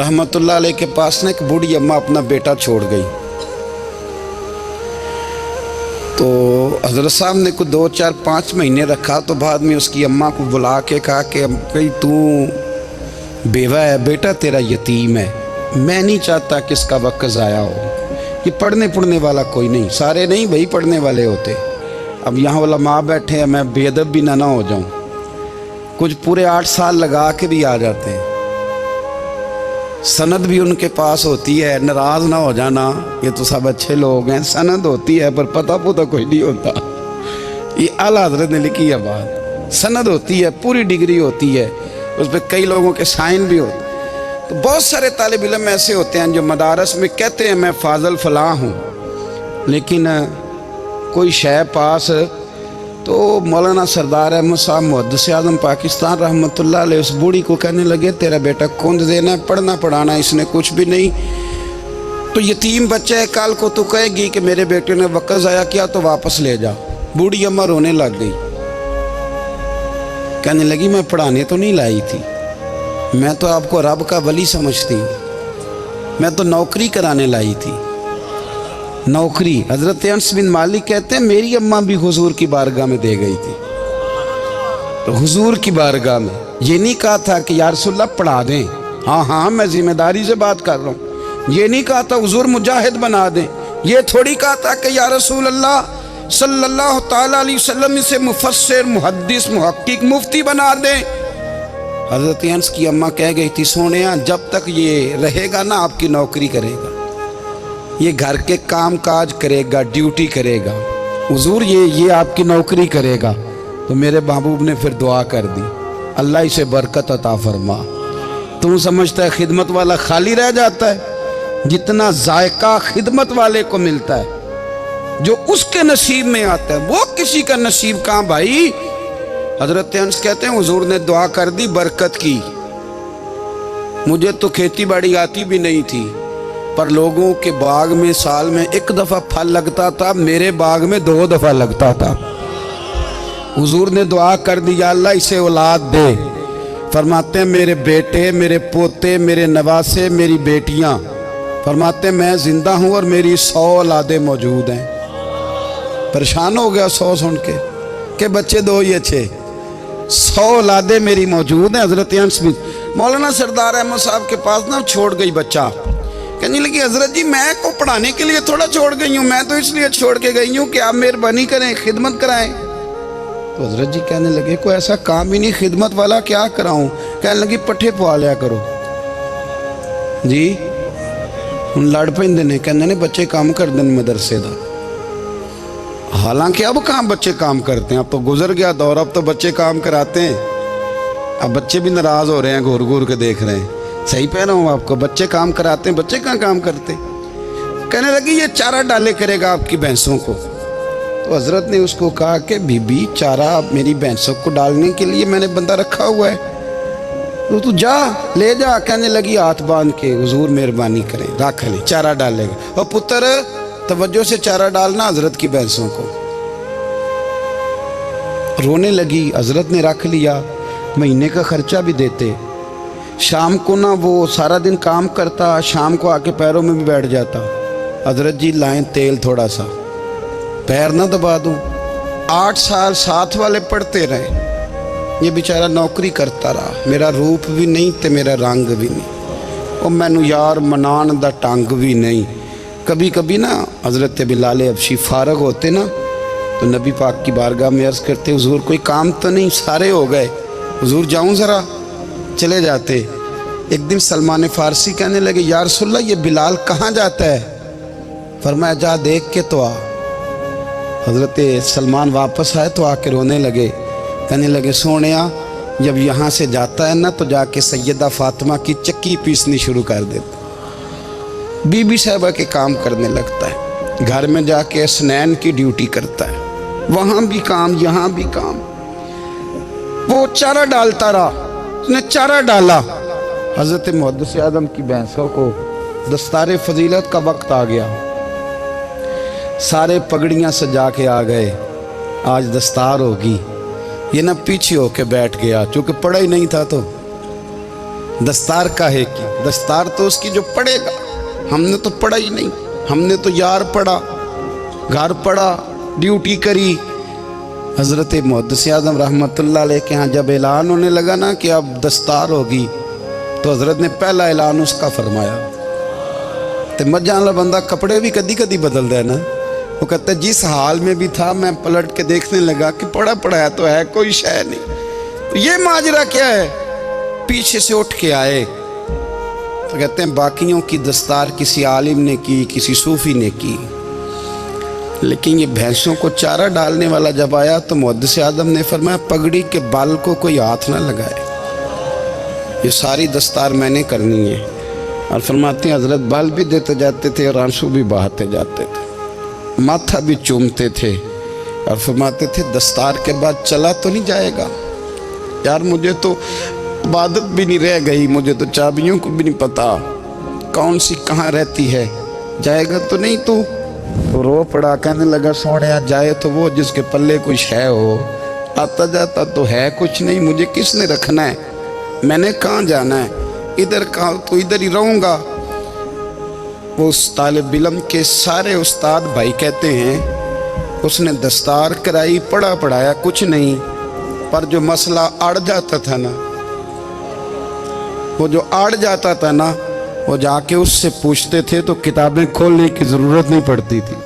रहमतुल्लाह अलैह के पास ना एक बूढ़ी अम्मा अपना बेटा छोड़ गई। तो हज़रत साहब ने कुछ 2, 4, 5 महीने रखा तो बाद में उसकी अम्मा को बुला के कहा कि भाई तू बेवा है, बेटा तेरा यतीम है, मैं नहीं चाहता कि इसका वक्त ज़ाया हो। ये पढ़ने पढ़ने वाला कोई नहीं, सारे नहीं भाई पढ़ने वाले होते। अब यहाँ वाला माँ बैठे हैं, मैं बेअदब भी ना हो जाऊँ। कुछ पूरे 8 साल लगा के भी आ जाते हैं, सनद भी उनके पास होती है, नाराज़ ना हो जाना, ये तो सब अच्छे लोग हैं, सनद होती है पर पता पुता कोई नहीं होता। ये आला हज़रत ने लिखी है बात, सनद होती है, पूरी डिग्री होती है, उस पर कई लोगों के साइन भी होते। तो बहुत सारे तालिब इल्म ऐसे होते हैं जो मदारस में कहते हैं मैं फाजल फलां हूँ, लेकिन कोई शय पास। तो मौलाना सरदार अहमद साहब मुहद्दिस आज़म पाकिस्तान रहमतुल्लाह अलैह उस बूढ़ी को कहने लगे तेरा बेटा कौन देना है, पढ़ना पढ़ाना इसने कुछ भी नहीं, तो यतीम बच्चा है, कल को तो कहेगी कि मेरे बेटे ने वक़्त ज़ाया किया तो वापस ले जा। बूढ़ी अम्मा रोने लग गई, कहने लगी मैं पढ़ाने तो नहीं लाई थी, मैं तो आपको रब का वली समझती हूँ, मैं तो नौकरी कराने लाई थी, नौकरी। हज़रत अनस बिन मालिक कहते हैं मेरी अम्मा भी हुजूर की बारगाह में दे गई थी, तो हुजूर की बारगाह में ये नहीं कहा था कि या रसूलल्लाह पढ़ा दें, हाँ हाँ मैं जिम्मेदारी से बात कर रहा हूँ, ये नहीं कहा था हुजूर मुजाहिद बना दें, ये थोड़ी कहा था कि या रसूल अल्लाह सल्लल्लाहु ताला अलैहि वसल्लम इसे मुफस्सिर मुहद्दिस मुहक्किक मुफ्ती बना दें। हज़रत अनस की अम्मा कह गई थी सोनिया जब तक ये रहेगा ना आपकी नौकरी करेगा, ये घर के काम काज करेगा, ड्यूटी करेगा, हुजूर ये आपकी नौकरी करेगा। तो मेरे महबूब ने फिर दुआ कर दी, अल्लाह इसे बरकत अता फरमा। तू समझता है खिदमत वाला खाली रह जाता है? जितना जायका खिदमत वाले को मिलता है, जो उसके नसीब में आता है, वो किसी का नसीब कहाँ भाई। हजरत अनस कहते हैं हुजूर ने दुआ कर दी, बरकत की। मुझे तो खेती बाड़ी आती भी नहीं थी, पर लोगों के बाग में साल में 1 दफ़ा फल लगता था, मेरे बाग में 2 दफ़ा लगता था। हुजूर ने दुआ कर दी अल्लाह इसे औलाद दे। फरमाते हैं मेरे बेटे, मेरे पोते, मेरे नवासे, मेरी बेटियां, फरमाते हैं मैं जिंदा हूँ और मेरी 100 औलादें मौजूद हैं। परेशान हो गया 100 सुन के बच्चे 2 ही अच्छे, 100 औलादें मेरी मौजूद हैं। हजरत अनस भी मौलाना सरदार अहमद साहब के पास ना छोड़ गई बच्चा, कहने लगी हजरत जी मैं को पढ़ाने के लिए थोड़ा छोड़ गई हूँ, मैं तो इसलिए छोड़ के गई हूँ कि आप मेहरबानी करें, खिदमत कराएं। तो हजरत जी कहने लगे कोई ऐसा काम ही नहीं, खिदमत वाला क्या कराऊं। कहने लगी पट्ठे पवा लिया करो जी। हम लड़ पैंदे ने, कहने ने बच्चे काम कर दें मदरसे का। हालांकि अब कहाँ बच्चे काम करते हैं, अब तो गुजर गया दौर, अब तो बच्चे काम कराते हैं। अब बच्चे भी नाराज हो रहे हैं, घूर घूर के देख रहे हैं। सही कह रहा हूँ आपको, बच्चे काम कराते हैं, बच्चे कहाँ काम करते। कहने लगी ये चारा डाले करेगा आपकी भैंसों को। तो हजरत ने उसको कहा कि बीबी चारा मेरी भैंसों को डालने के लिए मैंने बंदा रखा हुआ है, तो तू जा ले जा। कहने लगी हाथ बांध के हुजूर मेहरबानी करें रख ले, चारा डालेगा। और पुत्र तवज्जो से चारा डालना हजरत की भैंसों को। रोने लगी, हजरत ने रख लिया, महीने का खर्चा भी देते। शाम को ना वो सारा दिन काम करता, शाम को आके पैरों में भी बैठ जाता, हजरत जी लाएं तेल थोड़ा सा, पैर ना दबा दूं। 8 साल साथ वाले पढ़ते रहे, ये बेचारा नौकरी करता रहा, मेरा रूप भी नहीं ते मेरा रंग भी नहीं, और मैनू यार मनान दा टंग भी नहीं। कभी कभी ना हजरत बिलाल हबशी फारग होते ना, तो नबी पाक की बारगाह में अर्ज़ करते हुजूर कोई काम तो नहीं, सारे हो गए, हुजूर जाऊं ज़रा, चले जाते। एक दिन सलमान फारसी कहने लगे या रसूलल्लाह ये बिलाल कहाँ जाता है। फरमाया जा देख के तो आ। हजरत सलमान वापस आए तो आके रोने लगे, कहने लगे सोनिया जब यहाँ से जाता है ना तो जाके सैयदा फातिमा की चक्की पीसनी शुरू कर देता, बीबी साहबा के काम करने लगता है, घर में जाके स्नैन की ड्यूटी करता है, वहाँ भी काम यहाँ भी काम। वो चारा डालता रहा, उसने चारा डाला। हज़रत मुहद्दिस आज़म की भैंसों को दस्तारे फजीलत का वक्त आ गया, सारे पगड़ियाँ सजा के आ गए, आज दस्तार होगी। ये ना पीछे होके बैठ गया, चूँकि पढ़ा ही नहीं था तो दस्तार काहे की? दस्तार तो उसकी जो पढ़ेगा, हमने तो पढ़ा ही नहीं, हमने तो यार पढ़ा, घर पढ़ा, ड्यूटी करी। हज़रत मुहद्दिस आज़म रहमतुल्लाह अलैह के यहाँ जब ऐलान होने लगा ना कि अब दस्तार होगी, तो हज़रत ने पहला ऐलान उसका फरमाया। तो मजा वाला बंदा कपड़े भी कदी कदी बदल दे ना। वो कहते जिस हाल में भी था मैं पलट के देखने लगा कि पढ़ा पढ़ाया तो है, कोई शय नहीं। तो ये माजरा क्या है? पीछे से उठ के आए तो कहते हैं बाकियों की दस्तार किसी आलिम ने की, किसी सूफी ने की, लेकिन ये भैंसों को चारा डालने वाला जब आया तो मुहद्दिस आज़म ने फरमाया पगड़ी के बाल को कोई हाथ ना लगाए, ये सारी दस्तार मैंने करनी है। और फरमाते हैं हज़रत बाल भी देते जाते थे और आंसू भी बहाते जाते थे, माथा भी चूमते थे और फरमाते थे दस्तार के बाद चला तो नहीं जाएगा यार, मुझे तो इबादत भी नहीं रह गई, मुझे तो चाबियों को भी नहीं पता कौन सी कहाँ रहती है, जाएगा तो नहीं तू? तो रो पड़ा, कहने लगा सोने जाए तो वो जिसके पल्ले कुछ है हो, आता जाता तो है कुछ नहीं, मुझे किसने रखना है, मैंने कहाँ जाना है, इधर कहाँ तो इधर ही रहूँगा। वो उस तालिब इल्म के सारे उस्ताद भाई कहते हैं उसने दस्तार कराई, पढ़ा पढ़ाया कुछ नहीं, पर जो मसला अड़ जाता था ना, वो जो अड़ जाता था ना, वो जाके उससे पूछते थे तो किताबें खोलने की ज़रूरत नहीं पड़ती थी।